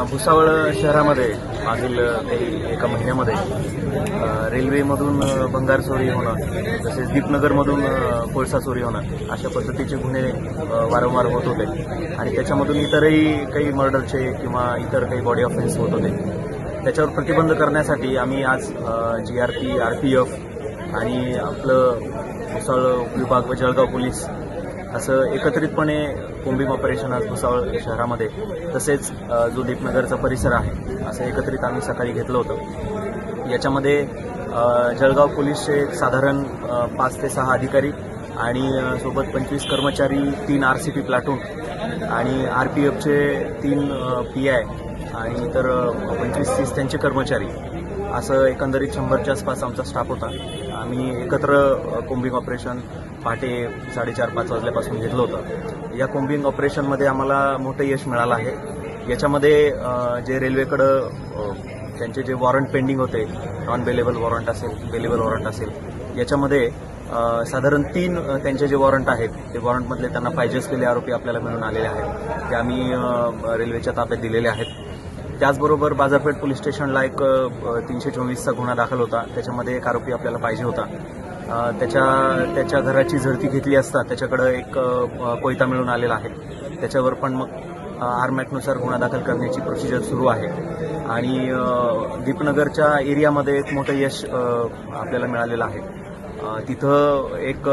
भुसावळ शहरामध्ये मागील एका महिन्यामध्ये रेल्वेमधून भंगार चोरी होणं, तसेच दीपनगरमधून कोळसा चोरी होणं अशा पद्धतीचे गुन्हे वारंवार होत होते आणि त्याच्यामधून इतरही काही मर्डरचे किंवा इतर काही बॉडी ऑफेन्स होत होते. त्याच्यावर प्रतिबंध करण्यासाठी आम्ही आज GRP, RPF आणि आपलं भुसावळ विभाग व जळगाव पोलीस असं एकत्रितपणे कोम्बिंग ऑपरेशन आज भुसावळ शहरामध्ये तसेच जो दीपनगरचा परिसर आहे असं एकत्रित आम्ही सकाळी घेतलं होतं. याच्यामध्ये जळगाव पोलीसचे साधारण 5 ते 6 अधिकारी आणि सोबत 25 कर्मचारी, 3 RCP प्लाटून आणि RPFचे 3 PI आणि इतर 25-30 त्यांचे कर्मचारी असं एकंदरीत 100च्या आसपास आमचा स्टाफ होता. आम्ही एकत्र कोम्बिंग ऑपरेशन पहाटे 4:30-5 वाजल्यापासून घेतलं होतं. या कोम्बिंग ऑपरेशनमध्ये आम्हाला मोठं यश मिळालं आहे. याच्यामध्ये जे रेल्वेकडं त्यांचे जे वॉरंट पेंडिंग होते, नॉन बेलेबल वॉरंट असेल, बेलेबल वॉरंट असेल, याच्यामध्ये साधारण 3 त्यांचे जे वॉरंट आहेत ते वॉरंटमधले त्यांना पाहिजे असलेले आरोपी आपल्याला मिळून आलेले आहेत. ते आम्ही रेल्वेच्या ताब्यात दिलेले आहेत. त्याचबरोबर बाजारपेठ पोलीस स्टेशनला एक 324चा गुन्हा दाखल होता. त्याच्यामध्ये एक आरोपी आपल्याला पाहिजे होता. त्याच्या घराची झडती घेतली असता त्याच्याकडं एक कोयता मिळून आलेला आहे. त्याच्यावर पण मग आर्म ॲक्टनुसार गुन्हा दाखल करण्याची प्रोसिजर सुरू आहे. आणि दीपनगरच्या एरियामध्ये एक मोठं यश आपल्याला मिळालेलं आहे. तिथं एक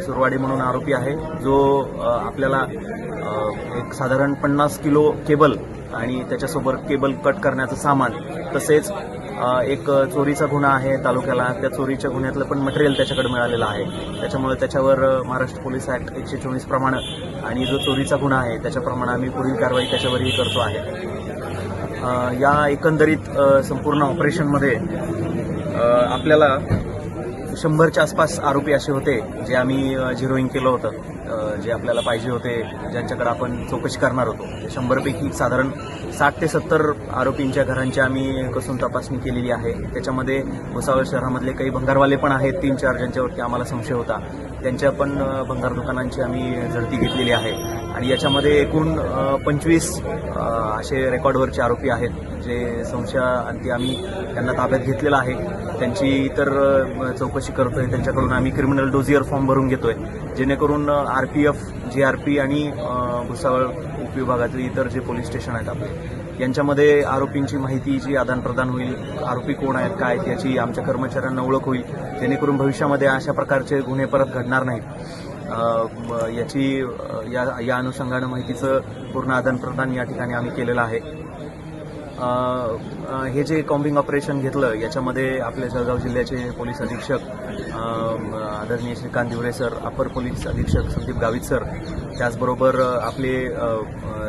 सुरवाडी म्हणून आरोपी आहे जो आपल्याला एक साधारण 50 किलो केबल आणि त्याच्यासोबत केबल कट करण्याचं सामान, तसेच एक चोरीचा गुन्हा आहे तालुक्याला, त्या चोरीच्या गुन्ह्यातलं पण मटेरियल त्याच्याकडे मिळालेलं आहे. त्याच्यामुळे त्याच्यावर महाराष्ट्र पोलीस ॲक्ट 124 प्रमाणे आणि जो चोरीचा गुन्हा आहे त्याच्याप्रमाणे आम्ही पुढील कारवाई त्याच्यावरही करतो आहे. या एकंदरीत संपूर्ण ऑपरेशनमध्ये आपल्याला 100च्या आसपास आरोपी असे होते जे आम्ही झिरोईंग केलं होतं, जे आपल्याला पाहिजे होते, ज्यांच्याकडे आपण चौकशी करणार होतो. 100पैकी साधारण 60 ते 70 आरोपींच्या घरांची आम्ही कसून तपासणी केलेली आहे. त्याच्यामध्ये भुसावळ शहरामधले काही भंगारवाले पण आहेत, 3-4 ज्यांच्यावरती आम्हाला संशय होता. त्यांच्या पण भंगार दुकानांची आम्ही झडती घेतलेली आहे. आणि याच्यामध्ये एकूण 25 असे रेकॉर्डवरचे आरोपी आहेत जे संशयाअंती आम्ही त्यांना ताब्यात घेतलेलं आहे. त्यांची इतर चौकशी करतोय. त्यांच्याकडून आम्ही क्रिमिनल डोजियर फॉर्म भरून घेतोय, जेणेकरून RPF, GRP आणि भुसावळ उपविभागातील इतर जे पोलीस स्टेशन आहेत आपले यांच्यामध्ये आरोपींची माहितीची आदानप्रदान होईल. आरोपी कोण आहेत, काय याची आमच्या कर्मचाऱ्यांना ओळख होईल, जेणेकरून भविष्यामध्ये अशा प्रकारचे गुन्हे परत घडणार नाहीत. या अनुषंगानं माहितीचं पूर्ण आदानप्रदान या ठिकाणी आम्ही केलेलं आहे. हे जे कॉम्बिंग ऑपरेशन घेतलं याच्यामध्ये आपल्या जळगाव जिल्ह्याचे पोलीस अधीक्षक आदरणीय श्रीकांत दिवरे सर, अपर पोलीस अधीक्षक संदीप गावित सर, त्याचबरोबर आपले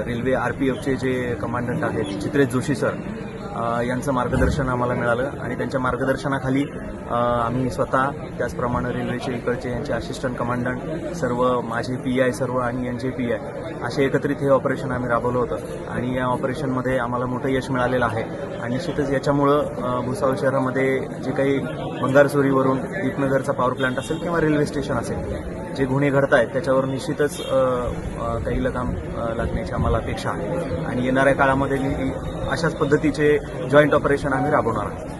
रेल्वे RPFचे जे कमांडंट आहेत चित्रेश जोशी सर, यांचं मार्गदर्शन आम्हाला मिळालं. आणि त्यांच्या मार्गदर्शनाखाली आम्ही स्वतः, त्याचप्रमाणे रेल्वेचे इकडचे यांचे असिस्टंट कमांडंट सर्व, माझे PI सर्व आणि यांचे PI असे एकत्रित हे ऑपरेशन आम्ही राबवलं होतं. आणि या ऑपरेशनमध्ये आम्हाला मोठं यश मिळालेलं आहे. आणि निश्चितच याच्यामुळं भुसावळ शहरामध्ये जे काही भंगार चोरीवरून दीपनगरचा पॉवर प्लांट असेल किंवा रेल्वे स्टेशन असेल जे गुन्हे घडत आहेत त्याच्यावर निश्चितच काही लगाम लागण्याची आम्हाला अपेक्षा आहे. आणि येणाऱ्या काळामध्ये अशाच पद्धतीचे जॉईंट ऑपरेशन आम्ही राबवणार आहोत.